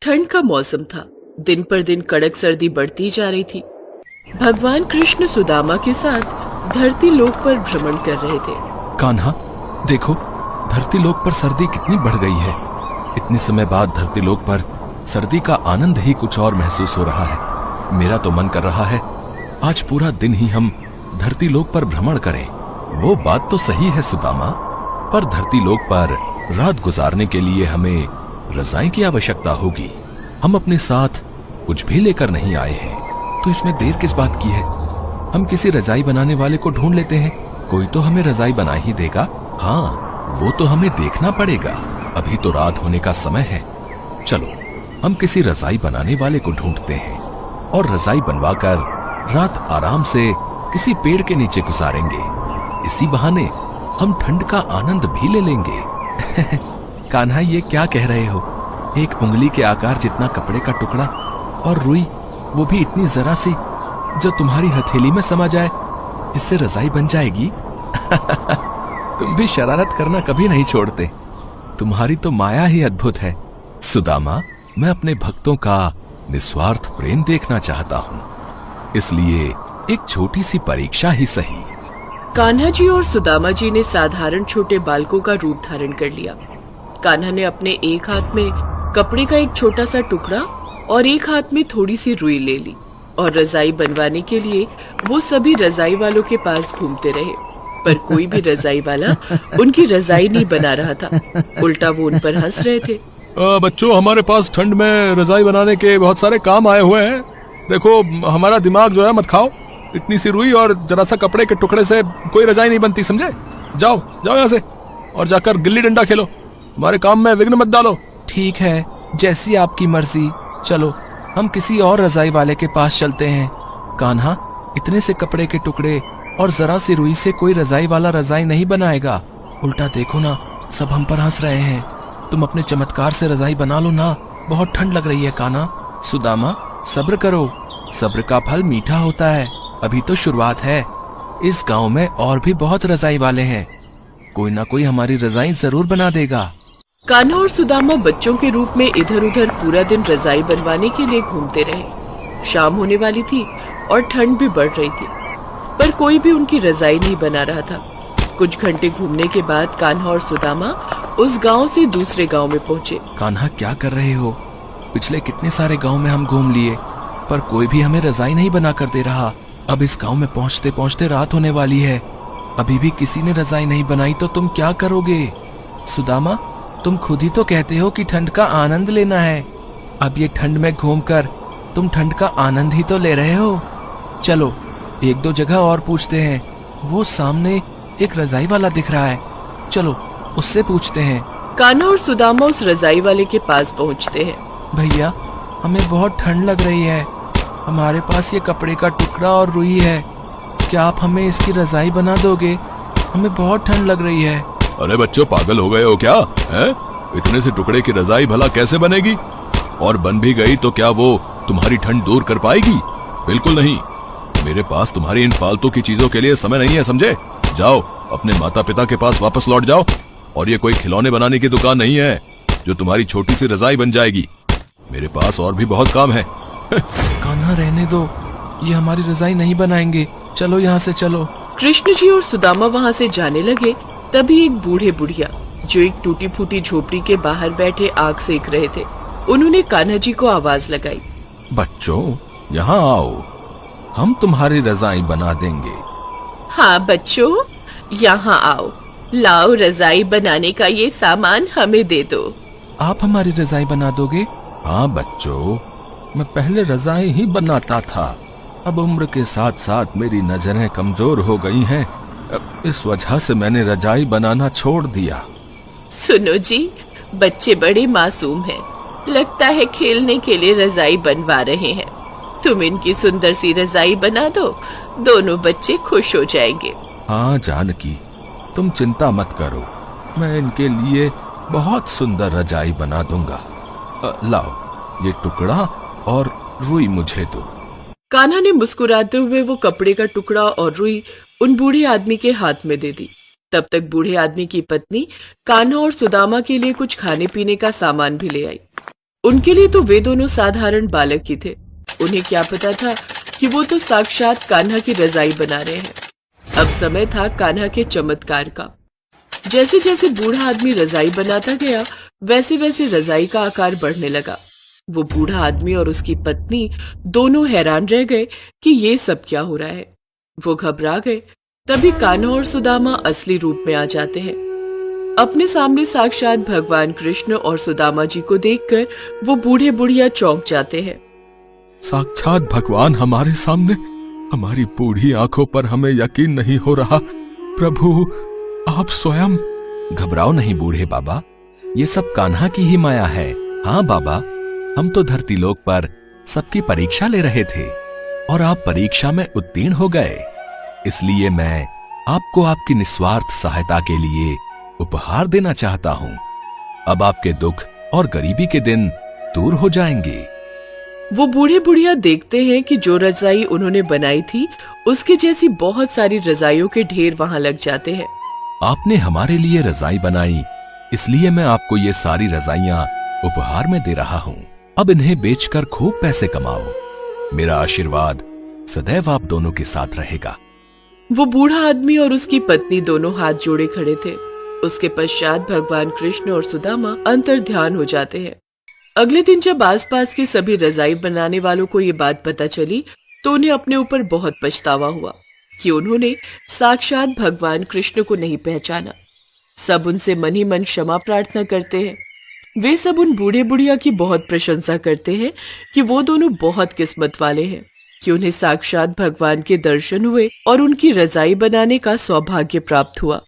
ठंड का मौसम था। दिन पर दिन कड़क सर्दी बढ़ती जा रही थी। भगवान कृष्ण सुदामा के साथ धरती लोक पर भ्रमण कर रहे थे। कान्हा, देखो धरती लोक पर सर्दी कितनी बढ़ गई है। इतने समय बाद धरती लोक पर सर्दी का आनंद ही कुछ और महसूस हो रहा है। मेरा तो मन कर रहा है आज पूरा दिन ही हम धरती लोक पर भ्रमण करें। वो बात तो सही है सुदामा, पर धरती लोक पर रात गुजारने के लिए हमें रजाई की आवश्यकता होगी। हम अपने साथ कुछ भी लेकर नहीं आए हैं, तो इसमें देर किस बात की है। हम किसी रजाई बनाने वाले को ढूंढ लेते हैं, कोई तो हमें रजाई बना ही देगा। हाँ, वो तो हमें देखना पड़ेगा। अभी तो रात होने का समय है। चलो हम किसी रजाई बनाने वाले को ढूंढते हैं और रजाई बनवाकर रात आराम से किसी पेड़ के नीचे गुजारेंगे। इसी बहाने हम ठंड का आनंद भी ले लेंगे। कान्हा, ये क्या कह रहे हो? एक उंगली के आकार जितना कपड़े का टुकड़ा और रुई, वो भी इतनी जरा सी, जो तुम्हारी हथेली में समा जाए, इससे रजाई बन जाएगी? तुम भी शरारत करना कभी नहीं छोड़ते। तुम्हारी तो माया ही अद्भुत है। सुदामा, मैं अपने भक्तों का निस्वार्थ प्रेम देखना चाहता हूँ, इसलिए एक छोटी सी परीक्षा ही सही। कान्हा जी और सुदामा जी ने साधारण छोटे बालकों का रूप धारण कर लिया। कान्हा ने अपने एक हाथ में कपड़े का एक छोटा सा टुकड़ा और एक हाथ में थोड़ी सी रुई ले ली और रजाई बनवाने के लिए वो सभी रजाई वालों के पास घूमते रहे, पर कोई भी रजाई वाला उनकी रजाई नहीं बना रहा था। उल्टा वो उन पर हंस रहे थे। बच्चों, हमारे पास ठंड में रजाई बनाने के बहुत सारे काम आए हुए हैं। देखो, हमारा दिमाग जो है मत खाओ। इतनी सी रुई और जरा सा कपड़े के टुकड़े से कोई रजाई नहीं बनती, समझे? जाओ जाओ यहाँ से और जाकर गिल्ली डंडा खेलो। हमारे काम में विघ्न मत डालो। ठीक है, जैसी आपकी मर्जी। चलो हम किसी और रजाई वाले के पास चलते हैं। कान्हा, इतने से कपड़े के टुकड़े और जरा सी रुई से कोई रजाई वाला रजाई नहीं बनाएगा। उल्टा देखो ना, सब हम पर हंस रहे हैं। तुम अपने चमत्कार से रजाई बना लो ना, बहुत ठंड लग रही है। कान्हा, सुदामा, सब्र करो, सब्र का फल मीठा होता है। अभी तो शुरुआत है। इस गांव में और भी बहुत रजाई वाले हैं, कोई ना कोई हमारी रजाई जरूर बना देगा। कान्हा और सुदामा बच्चों के रूप में इधर उधर पूरा दिन रजाई बनवाने के लिए घूमते रहे। शाम होने वाली थी और ठंड भी बढ़ रही थी, पर कोई भी उनकी रजाई नहीं बना रहा था। कुछ घंटे घूमने के बाद कान्हा और सुदामा उस गांव से दूसरे गांव में पहुंचे। कान्हा, क्या कर रहे हो? पिछले कितने सारे गांव में हम घूम लिए, पर कोई भी हमें रजाई नहीं बना कर दे रहा। अब इस गांव में पहुंचते पहुंचते रात होने वाली है, अभी भी किसी ने रजाई नहीं बनाई, तो तुम क्या करोगे? सुदामा, तुम खुद ही तो कहते हो कि ठंड का आनंद लेना है। अब ये ठंड में घूमकर तुम ठंड का आनंद ही तो ले रहे हो। चलो एक दो जगह और पूछते हैं। वो सामने एक रजाई वाला दिख रहा है, चलो उससे पूछते हैं। कान्हा और सुदामा उस रजाई वाले के पास पहुंचते हैं। भैया, हमें बहुत ठंड लग रही है। हमारे पास ये कपड़े का टुकड़ा और रुई है, क्या आप हमें इसकी रजाई बना दोगे? हमें बहुत ठंड लग रही है। अरे बच्चों, पागल हो गए हो क्या? हैं? इतने से टुकड़े की रजाई भला कैसे बनेगी? और बन भी गई तो क्या वो तुम्हारी ठंड दूर कर पाएगी? बिल्कुल नहीं। मेरे पास तुम्हारी इन फालतू की चीजों के लिए समय नहीं है, समझे? जाओ अपने माता पिता के पास वापस लौट जाओ। और ये कोई खिलौने बनाने की दुकान नहीं है जो तुम्हारी छोटी सी रजाई बन जाएगी। मेरे पास और भी बहुत काम है। कान्हा, रहने दो, ये हमारी रजाई नहीं बनाएंगे। चलो यहाँ से चलो। कृष्ण जी और सुदामा वहाँ से जाने लगे, तभी एक बूढ़े बुढ़िया जो एक टूटी फूटी झोपड़ी के बाहर बैठे आग सेक रहे थे, उन्होंने कान्हा जी को आवाज लगाई। बच्चों, यहाँ आओ, हम तुम्हारी रजाई बना देंगे। हाँ बच्चों, यहाँ आओ, लाओ रजाई बनाने का ये सामान हमें दे दो। आप हमारी रजाई बना दोगे? हाँ बच्चों, मैं पहले रजाई ही बनाता था, अब उम्र के साथ साथ मेरी नजरें कमजोर हो गई हैं, इस वजह से मैंने रजाई बनाना छोड़ दिया। सुनो जी, बच्चे बड़े मासूम हैं, लगता है खेलने के लिए रजाई बनवा रहे हैं। तुम इनकी सुंदर सी रजाई बना दो, दोनों बच्चे खुश हो जाएंगे। हाँ जानकी, तुम चिंता मत करो, मैं इनके लिए बहुत सुंदर रजाई बना दूंगा। लाओ ये टुकड़ा और रुई मुझे दो। कान्हा ने मुस्कुराते हुए वो कपड़े का टुकड़ा और रुई उन बूढ़े आदमी के हाथ में दे दी। तब तक बूढ़े आदमी की पत्नी कान्हा और सुदामा के लिए कुछ खाने पीने का सामान भी ले आई। उनके लिए तो वे दोनों साधारण बालक ही थे। उन्हें क्या पता था कि वो तो साक्षात कान्हा की रजाई बना रहे हैं। अब समय था कान्हा के चमत्कार का। जैसे जैसे बूढ़ा आदमी रजाई बनाता गया, वैसे वैसे रजाई का आकार बढ़ने लगा। वो बूढ़ा आदमी और उसकी पत्नी दोनों हैरान रह गए कि ये सब क्या हो रहा है। वो घबरा गए। तभी कान्हा और सुदामा असली रूप में आ जाते हैं। अपने सामने साक्षात भगवान कृष्ण और सुदामा जी को देखकर वो बूढ़े बुढ़िया चौंक जाते हैं। साक्षात भगवान हमारे सामने, हमारी बूढ़ी आंखों पर हमें यकीन नहीं हो रहा। प्रभु, आप स्वयं। घबराओ नहीं बूढ़े बाबा, ये सब कान्हा की ही माया है। हाँ बाबा, हम तो धरती लोक पर सबकी परीक्षा ले रहे थे और आप परीक्षा में उत्तीर्ण हो गए। इसलिए मैं आपको आपकी निस्वार्थ सहायता के लिए उपहार देना चाहता हूँ। अब आपके दुख और गरीबी के दिन दूर हो जाएंगे। वो बूढ़े बुढ़िया देखते हैं कि जो रजाई उन्होंने बनाई थी उसके जैसी बहुत सारी रजाइयों के ढेर वहां लग जाते हैं। आपने हमारे लिए रजाई बनाई, इसलिए मैं आपको ये सारी रजाइयां उपहार में दे रहा हूँ। अब इन्हें बेचकर खूब पैसे कमाओ। मेरा आशीर्वाद सदैव आप दोनों के साथ रहेगा। वो बूढ़ा आदमी और उसकी पत्नी दोनों हाथ जोड़े खड़े थे। उसके पश्चात भगवान कृष्ण और सुदामा अंतर्ध्यान हो जाते हैं। अगले दिन जब आसपास के सभी रजाई बनाने वालों को ये बात पता चली तो उन्हें अपने ऊपर बहुत पछतावा हुआ कि उन्होंने साक्षात भगवान कृष्ण को नहीं पहचाना। सब उनसे मन ही मन क्षमा प्रार्थना करते हैं। वे सब उन बूढ़े बुढ़िया की बहुत प्रशंसा करते हैं कि वो दोनों बहुत किस्मत वाले हैं कि उन्हें साक्षात भगवान के दर्शन हुए और उनकी रजाई बनाने का सौभाग्य प्राप्त हुआ।